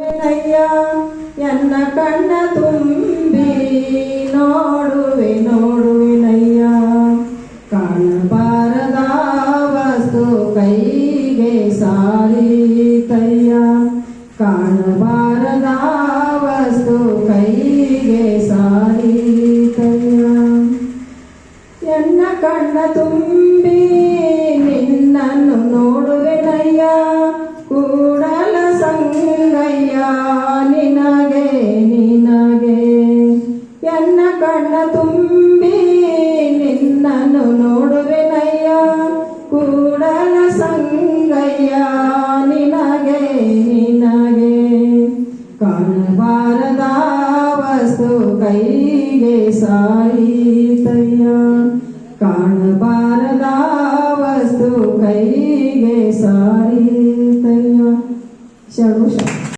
ನಯ್ಯ ಎನ್ನ ಕಣ್ಣ ತುಂಬಿ ನೋಡುವೆ ನೋಡುವೆನಯ್ಯ ಕಾಣಬಾರದ ವಸ್ತು ಕೈಗೆ ಸಾರಿತಯ್ಯ ಕಾಣಬಾರದ ವಸ್ತು ಕೈಗೆ ಸಾರಿತಯ್ಯ ಎನ್ನ ಕಣ್ಣ ತುಂಬಿ ನಿನ್ನನ್ನು ನೋಡುವೆನಯ್ಯ ಕೂಡಲ ಸಂಗಯ್ಯ ನಿನಗೆ ನಿನಗೆ ಎನ್ನ ಕಣ್ಣ ತುಂಬಿ ನಿನ್ನನ್ನು ನೋಡುವೆನಯ್ಯ ಕೂಡಲ ಸಂಗಯ್ಯ ನಿನಗೆ ನಿನಗೆ ಕಾಣಬಾರದ ವಸ್ತು ಕೈಗೆ ಸಾರಿತಯ್ಯ ಕಾಣಬಾರದ ವಸ್ತು ಕೈಗೆ ಸಾರಿತಯ್ಯ